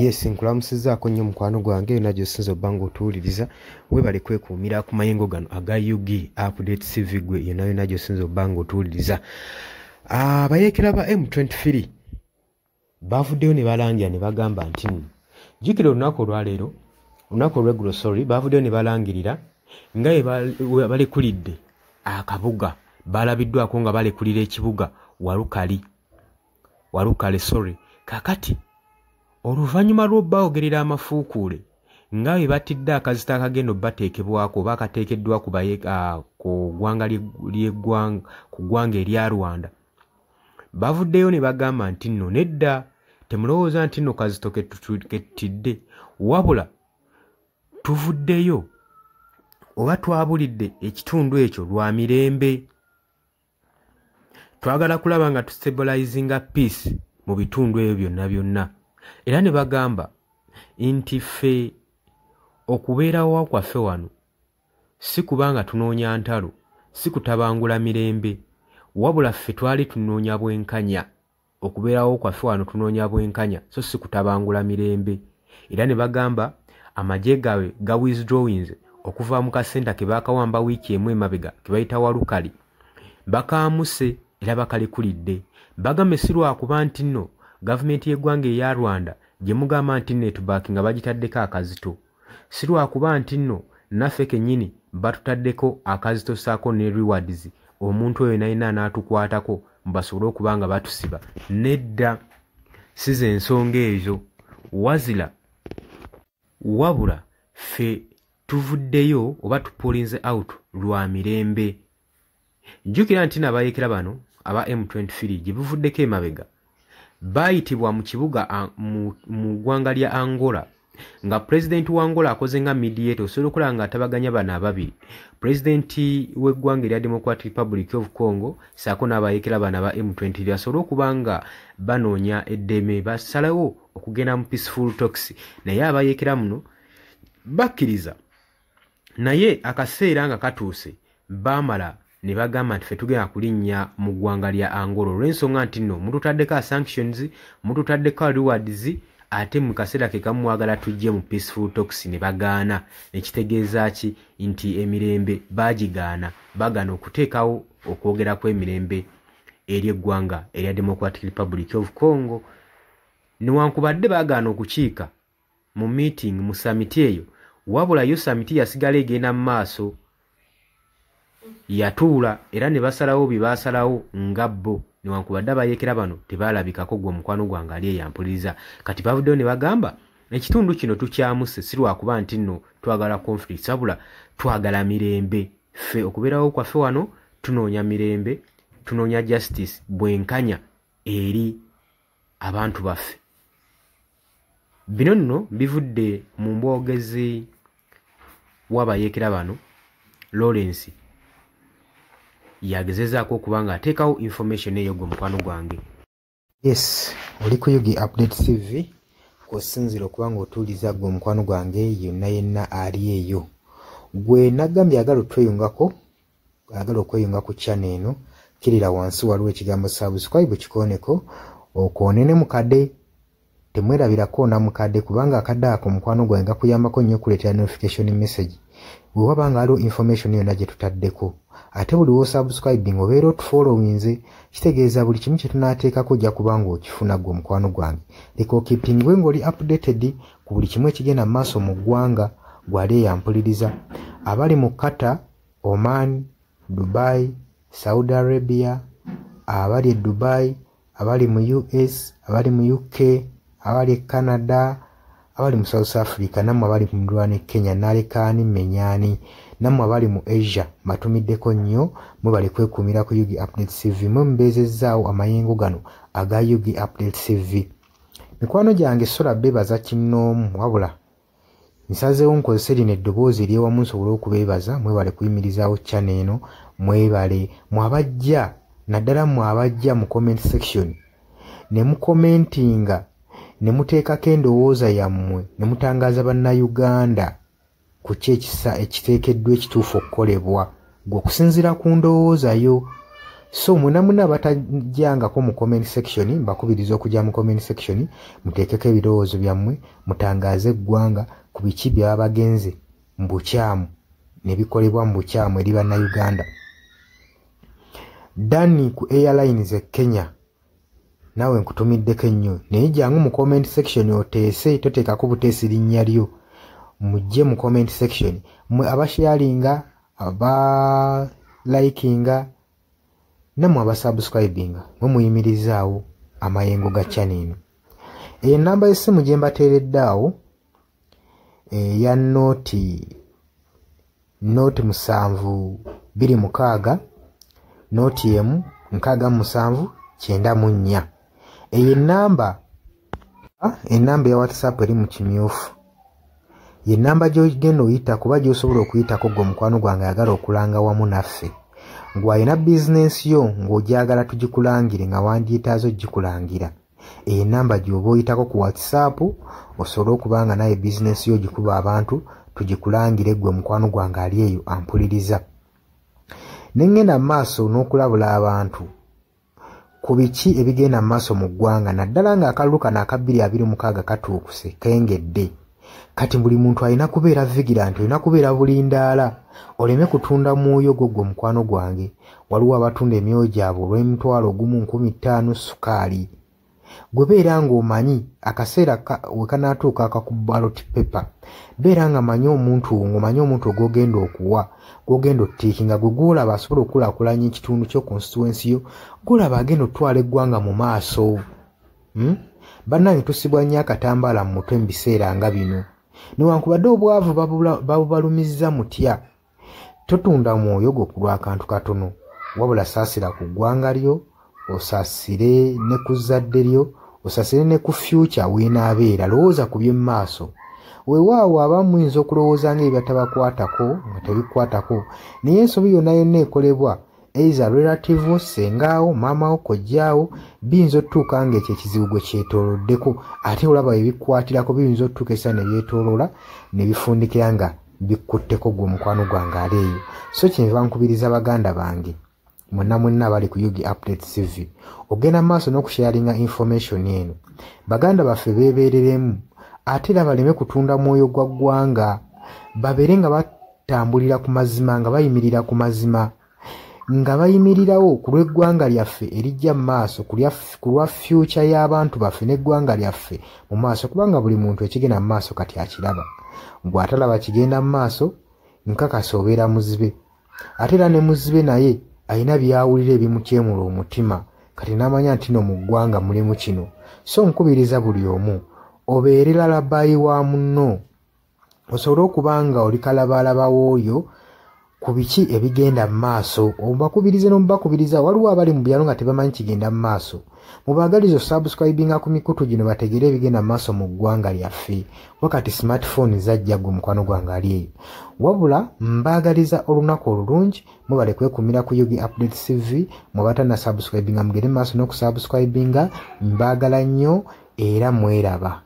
Yes, nkulamusizaako nnyo mukwano gwange najjo sinzo bango tuwuliriza webale kwekuumira ku mayengo gano aga UG Update CV gwe yenayo najjo sinzo bango tuwuliriza. Abayeekera ba M23 bavuddeyo ne balangira ne bagamba nti jjukira olunaku olwaleero olunaku olweggulo bavuddeyo ne balangirira nga balekulidde akabuga balabiddwako nga balekulira ekibuga Walukale kakati oluvannyuma lw'obbawogerera amafuukuule nga bwe batidde akazita akagenda bateekebwako oba akateekeddwa ku ggwanga erya Rwanda bavuddeyo ne bagamba nti nno nedda temulowooza nti nno kazito ketutidde wabula tuvuddeyo oba twabulidde ekitundu ekyo lwa mirembe twagala kulaba nga tustabilizinga peace mu bitundu ebyo byonna era ne bagamba nti ffe okubeerawo kwaffe wano si kubanga tunoonya ntalo si kutabangula mirembe wabula ffe twali tunoonya bwenkanya okubeerawo kwaffe wano tunoonya bwenkanya so si kutabangula mirembe era ne bagamba amagye gaabwe ga withdrawings okuva mu kasenta ke baakawamba wiiki emu emabega ke bayita Walukale bakaamuse era bakalekulidde bagambe si lwakuba nti nno gavumenti y'eggwanga eya Rwanda gye mugamba nti netback nga bagitaddeko akazito si lwakuba nti nno naffe kennyini batutaddeko akazito saako ne rewards omuntu oyo nayina n'atukwatako basobole okuba nga batusiba nedda si ze ensonga ezo wazira wabula ffe tuvuddeyo oba tupulinze out lwa mirembe jjukira nti n'abayeekera bano aba M23 gye buvuddeko emabega bayitibwa mu kibuga mu ggwanga lya Angola nga pulezidenti wa Angola akoze nga mediator osobola okulaba nga atabaganya bano ababiri pulezidenti w'eggwanga erya Democratic Republic of Congo saako n'abayeekera bano aba M23 basobole okuba nga banoonya eddeme basalawo okugenda mu peaceful talks naye abayeekera muno bakkiriza naye akaseera nga katuuse baamala ne bagamba nti ffe tugenda kulinnya mu ggwanga lya Angola olw'ensonga nti nno mututaddeko sanctions mututaddeko rewards ate mu kaseera ke kamu mwagala tujje mu peaceful talks ne bagaana ekitegeeza ki nti emirembe baagigaana bagaana okuteekawo okwogera kw'emirembe eri eggwanga erya Democratic Republic of Congo newankubadde baagaana okukiika mu meeting mu summit eyo wabula yo summit yasigala egenda mu maaso yatuula era ne basalawo bye baasalawo nga bo newankubadde abayeekera bano tebaalabikako gwe omukwano gwange ali eyampuliriza kati bavuddeyo ne bagamba ekitundu kino tukyamuse si lwakuba nti nno twagala conflict wabula twagala mirembe ffe okubeerawo kwaffe wano tunoonya mirembe tunoonya justice bwenkanya eri abantu baffe bino nno bivudde mu mbwogezi w'abayeekera bano Lawrence yagezezaako okuba nga ateekawo information eyo gwe mukwano gwange. Yes, oli ku UG Update CV kusinzira okuba nga otuuliza gwe mukwano gwange yenna ali eyo gwe nagambye agala otweyungako agala okweyunga ku channel eno kirira wansi waliwo ekigambo subscribe kikoneko okoonene mukadde temwerabirako na mukadde kubanga akadde ako mukwano gwange gakuyambako nnyo okuleetera notification message bwe waba nga aliwo information yonna gye tutaddeko ate buli wo subscribing obeera otufollowinze kitegeeza buli kimu kye tunaateekako ojja kuba nga okifuna gwe omukwano gwange leka okipingwe ng'oli updated ku buli kimu ekigenda mu maaso mu ggwanga gwali eyampuliriza abali mu Qatar, Oman, Dubai, Saudi Arabia, abali e Dubai, abali mu US, abali mu UK, abali e Canada, abali mu South Africa, nammwe abali mu Ndwana Kenya, nalekaani menyani, nammwe abali mu Asia, matumiddeko nnyo mwe bali kwekuumira ku UG Update CV mwe mubeezezzaawo amayengo gano aga UG Update CV. Mikwano gyange sola beebaza kinnoomu wabula nsazeewo nkozese lino eddoboozi ery'ewamu nsobole okubeebaza mwe bali kuyimirizaawo channel eno mwebale mwabajja naddala mwabajja mu comment section ne mukomentinga ne muteekako endowooza yammwe ne mutangaaza bannayuganda ku ki ekiteekeddwa ekituufu okukolebwa gwe okusinziira ku ndowooza yo So muna batajjangako mu comment section mbakubiriza okujja mu comment section muteekeko ebirowoozo byammwe mutangaze eggwanga ku biki bya bagenze mu bukyamu ne bikolebwa mu bukyamu eri bannayuganda. Dani ku Airlines Kenya nawe nkutumiddeko ennyo naye jangu mu comment section oteese toteekako buteesi linnya lyo mujje mu comment section mwe abasharinga aba likinga namwe abasubscribinga mwe muyimirizaawo amayengo ga channel. Enamba y'essimu gye mbateereddaawo ya noti 726 noti emu 679. Eyo enamba ya WhatsApp eri mu kimyufu. Ye namba gy'ogenda oyita kuba gy'osobola okuyitako gwe mukwano gwange ayagala okulanga wamu naffe. Ngwalina bizinensi yo ng'ogyagala tugikulangire nga wandyetaazo gikulangira. Eyo namba gy'oba oyitako ku WhatsApp osobole okubanga naye bizinensi yo gikuba abantu tugikulangire gwe mukwano gwange ali eyo ampuliriza. Nengenda maaso n'okulabula abantu ku biki ebigenda maaso mu ggwanga naddala nga akalulu kano aka 2026 katuukuse kengedde. Kati buli muntu alina kubeera vigilant, olina kubeera bulindaala oleme kutunda mwoyo gwo mukwano gwange. Waliwo abatunda emyoyo gyabwe olw'M1,1500 sukaali. Gwe beera ng'omanyi akaseera we kanaatuuka akakuba ballot paper, beera nga manyi omuntu ng'omanyi omuntu ogw'ogenda okuwa gw'ogenda ottiikinga gwe gw'olaba asobola okukulaakulanya ekitundu kyo constituency yo, gw'olaba agenda otwala eggwanga mu maaso. Bannange tusibwa nnyo akatambaala mu mutwe mu biseera nga bino. Newankubadde obwavu babubalumizza mutya, totunda mwoyo gwo ku lw'akantu katono, wabula saasira ku ggwanga lyo, osaasire ne ku zadde lyo, osaasire ne ku future weenaabeera. Lowooza ku by'emu maaso. Weewaawo abamu muyinza okulowooza ng'ebyatabakwatako nga tebikwatako, naye ensobi yonna yonna ekolebwa eiza relative sengaawo maamawo kojjaawo biyinza otutuuka ng'ekyo ekizibu gwe kyetooloddeko ate olaba ebikwatirako biyinza otutuuka esa ne byetooloola ne bifundikira nga bikkutteko gwe mukwano gwange ali eyo. So kyenva nkubiriza baganda bange mwenna abali ku Yugi Update TV ogenda maaso n'okusharinga information eno. Baganda baffe beebeereremu ate era baleme kutunda mwoyo gwa ggwanga, babeere nga batambulira ku mazima, nga bayimirira ku mazima, nga bayimirirawo ku lw'eggwanga lyaffe erijja mu maaso, ku lwa future y'abantu baffe n'eggwanga lyaffe mu maaso, kubanga buli muntu ekigenda mu maaso kati akiraba. Bw'atalaba kigenda mu maaso nkakasa obeera muzibe. Ate era ne muzibe naye alina byawulira ebimukyemula omutima kati n'amanya nti no mu ggwanga mulimu kino. So nkubiriza buli omu obeere lalabayi wa munno, osobole okubanga oli kalabaalaba w'oyo ku biki ebigenda mu maaso. Obakubirize n'omubakubiriza. Waliwo abali mu byalo nga tebamanyi kigenda mu maaso. Mubaagaliza subscribinga ku mikutu gino bategere ebigenda mu maaso mu ggwanga lyaffe. Wakati smartphone zajja gwe mukwano gwange ali eyo. Wabula mbaagaliza olunaku olulungi, mubale kwekumira ku Yugi Update TV, mubata na subscribinga mugere mu maaso n'okusubscribinga. Mbaagala nnyo era mweraba.